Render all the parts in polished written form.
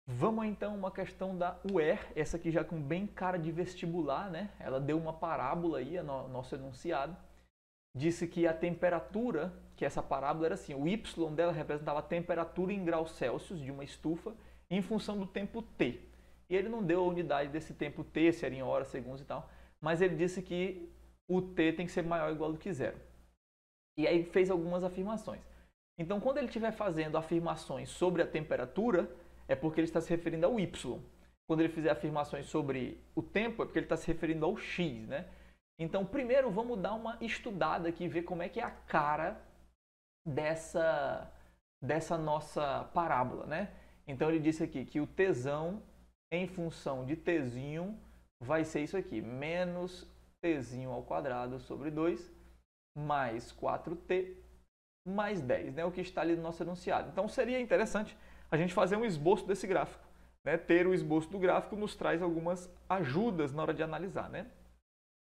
Vamos então a uma questão da UER, essa aqui já com bem cara de vestibular, né? Ela deu uma parábola aí, nosso enunciado. Disse que a temperatura, que essa parábola era assim, o Y dela representava a temperatura em graus Celsius de uma estufa em função do tempo T. E ele não deu a unidade desse tempo T, se era em horas, segundos e tal, mas ele disse que o T tem que ser maior ou igual do que zero. E aí fez algumas afirmações. Então, quando ele estiver fazendo afirmações sobre a temperatura, é porque ele está se referindo ao Y. Quando ele fizer afirmações sobre o tempo, é porque ele está se referindo ao X, né? Então, primeiro vamos dar uma estudada aqui e ver como é que é a cara dessa nossa parábola, né? Então, ele disse aqui que o Tzão em função de Tzinho vai ser isso aqui, menos Tzinho ao quadrado sobre 2 mais 4T mais 10, né? O que está ali no nosso enunciado. Então, seria interessante a gente fazer um esboço desse gráfico. Né? Ter o esboço do gráfico nos traz algumas ajudas na hora de analisar, né?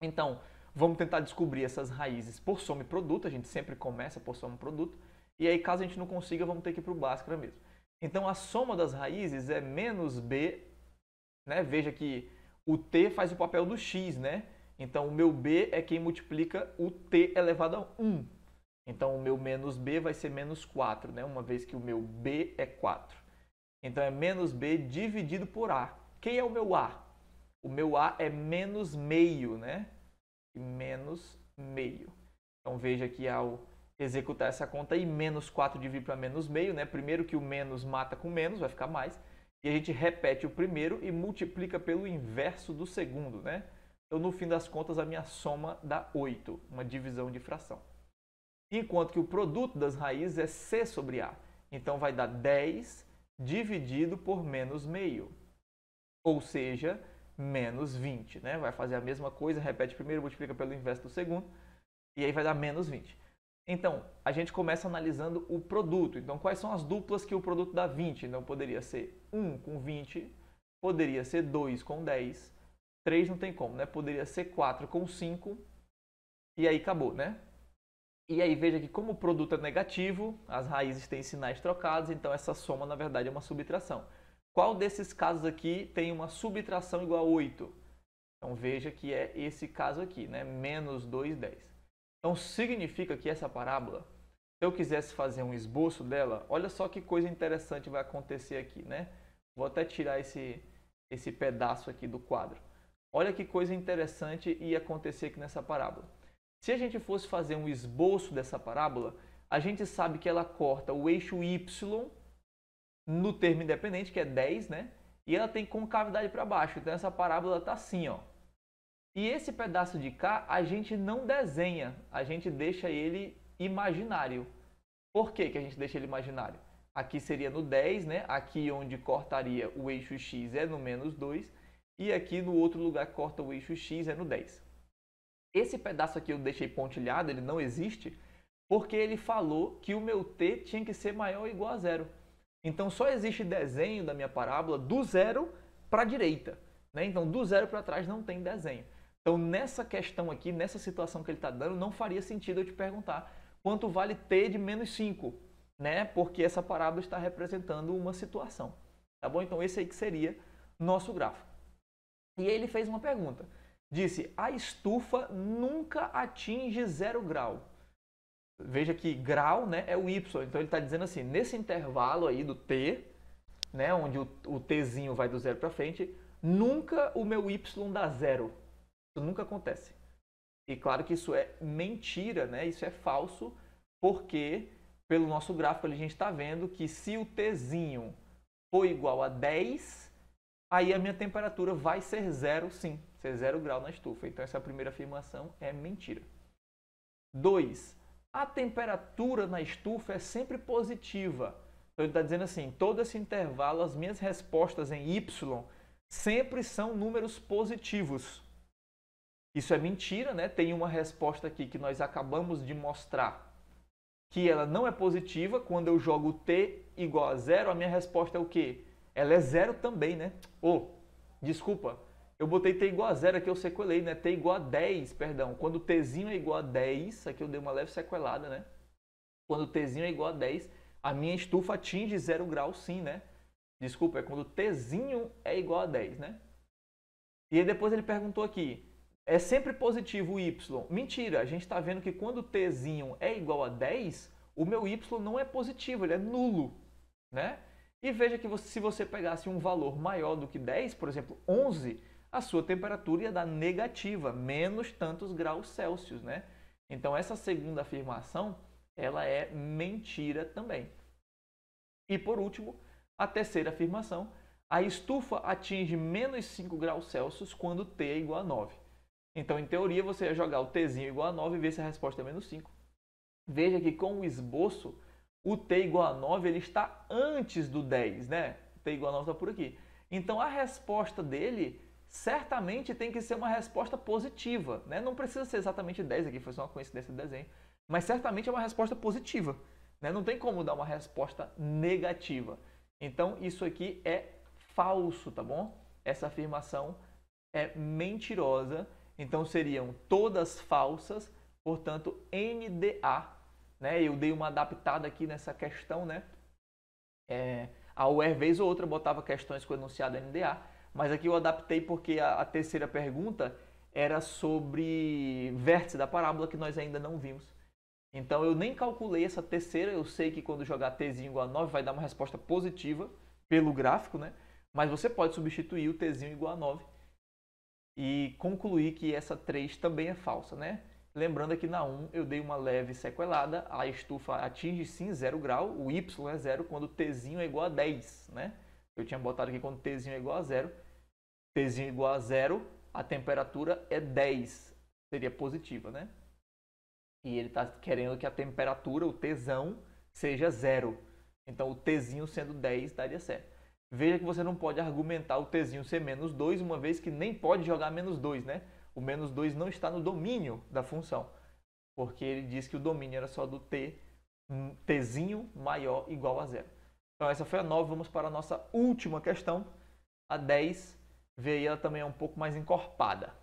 Então, vamos tentar descobrir essas raízes por soma e produto. A gente sempre começa por soma e produto. E aí, caso a gente não consiga, vamos ter que ir para o Bhaskara mesmo. Então, a soma das raízes é menos b, né? Veja que o t faz o papel do x, né? Então, o meu b é quem multiplica o t elevado a 1. Então, o meu menos b vai ser menos 4, né? Uma vez que o meu b é 4. Então, é menos b dividido por a. Quem é o meu a? O meu a é menos meio, né? Menos meio. Então, veja que ao executar essa conta aí, menos 4 dividido para menos meio, né? Primeiro que o menos mata com menos, vai ficar mais. E a gente repete o primeiro e multiplica pelo inverso do segundo, né? Então, no fim das contas, a minha soma dá 8, uma divisão de fração. Enquanto que o produto das raízes é C sobre A. Então, vai dar 10 dividido por menos meio. Ou seja, menos 20. Né? Vai fazer a mesma coisa, repete primeiro, multiplica pelo inverso do segundo. E aí vai dar menos 20. Então, a gente começa analisando o produto. Então, quais são as duplas que o produto dá 20? Então, poderia ser 1 com 20, poderia ser 2 com 10, 3 não tem como, né? Poderia ser 4 com 5, e aí acabou, né? E aí veja que como o produto é negativo, as raízes têm sinais trocados, então essa soma na verdade é uma subtração. Qual desses casos aqui tem uma subtração igual a 8? Então veja que é esse caso aqui, né? Menos 2, 10. Então significa que essa parábola, se eu quisesse fazer um esboço dela, olha só que coisa interessante vai acontecer aqui, né? Vou até tirar esse pedaço aqui do quadro. Olha que coisa interessante ia acontecer aqui nessa parábola. Se a gente fosse fazer um esboço dessa parábola, a gente sabe que ela corta o eixo Y no termo independente, que é 10, né? E ela tem concavidade para baixo. Então essa parábola está assim, ó. E esse pedaço de cá a gente não desenha, a gente deixa ele imaginário. Por que a gente deixa ele imaginário? Aqui seria no 10, né? Aqui onde cortaria o eixo X é no menos 2. E aqui no outro lugar que corta o eixo X é no 10. Esse pedaço aqui eu deixei pontilhado, ele não existe, porque ele falou que o meu t tinha que ser maior ou igual a zero. Então só existe desenho da minha parábola do zero para a direita. Né? Então do zero para trás não tem desenho. Então nessa questão aqui, nessa situação que ele está dando, não faria sentido eu te perguntar quanto vale t de menos 5, né? Porque essa parábola está representando uma situação. Tá bom? Então esse aí que seria nosso gráfico. E aí ele fez uma pergunta. Disse, a estufa nunca atinge 0 grau. Veja que grau, né, é o Y. Então ele está dizendo assim, nesse intervalo aí do T, né, onde o Tzinho vai do 0 para frente, nunca o meu Y dá 0. Isso nunca acontece. E claro que isso é mentira, né? Isso é falso, porque pelo nosso gráfico a gente está vendo que se o Tzinho for igual a 10, aí a minha temperatura vai ser 0 sim, ser 0 grau na estufa. Então essa primeira afirmação é mentira. 2. A temperatura na estufa é sempre positiva. Então ele está dizendo assim, todo esse intervalo, as minhas respostas em Y sempre são números positivos. Isso é mentira, né? Tem uma resposta aqui que nós acabamos de mostrar que ela não é positiva. Quando eu jogo t igual a 0, a minha resposta é o quê? Ela é 0 também, né? Desculpa, eu botei t igual a 0 aqui, eu sequelei, né? T igual a 10, perdão. Quando o tzinho é igual a 10, aqui eu dei uma leve sequelada, né? Quando o tzinho é igual a 10, a minha estufa atinge 0 grau sim, né? Desculpa, é quando tzinho é igual a 10, né? E aí depois ele perguntou aqui, é sempre positivo o y? Mentira, a gente está vendo que quando tzinho é igual a 10, o meu y não é positivo, ele é nulo, né? E veja que se você pegasse um valor maior do que 10, por exemplo, 11, a sua temperatura ia dar negativa, menos tantos graus Celsius, né? Então essa segunda afirmação, ela é mentira também. E por último, a terceira afirmação, a estufa atinge menos 5 graus Celsius quando T é igual a 9. Então, em teoria, você ia jogar o Tzinho igual a 9 e ver se a resposta é menos 5. Veja que com o esboço, o T igual a 9 ele está antes do 10, né? O T igual a 9 está por aqui. Então, a resposta dele certamente tem que ser uma resposta positiva, né? Não precisa ser exatamente 10 aqui, foi só uma coincidência do desenho. Mas certamente é uma resposta positiva, né? Não tem como dar uma resposta negativa. Então, isso aqui é falso, tá bom? Essa afirmação é mentirosa. Então, seriam todas falsas, portanto, NDA. Né? Eu dei uma adaptada aqui nessa questão, né? A UER, vez ou outra, botava questões com enunciado NDA, mas aqui eu adaptei porque a terceira pergunta era sobre vértice da parábola que nós ainda não vimos. Então, eu nem calculei essa terceira, eu sei que quando jogar tzinho igual a 9 vai dar uma resposta positiva pelo gráfico, né? Mas você pode substituir o tzinho igual a 9 e concluir que essa 3 também é falsa, né? Lembrando que na 1 eu dei uma leve sequelada, a estufa atinge sim 0 grau, o y é 0 quando tzinho é igual a 10, né? Eu tinha botado aqui quando tzinho é igual a 0, tzinho igual a 0, a temperatura é 10, seria positiva, né? E ele está querendo que a temperatura, o Tzão, seja 0. Então o Tzinho sendo 10 daria certo. Veja que você não pode argumentar o Tzinho ser menos 2, uma vez que nem pode jogar menos 2, né? O menos 2 não está no domínio da função, porque ele diz que o domínio era só do Tzinho maior igual a 0. Então essa foi a 9, vamos para a nossa última questão, a 10. Veja, ela também é um pouco mais encorpada.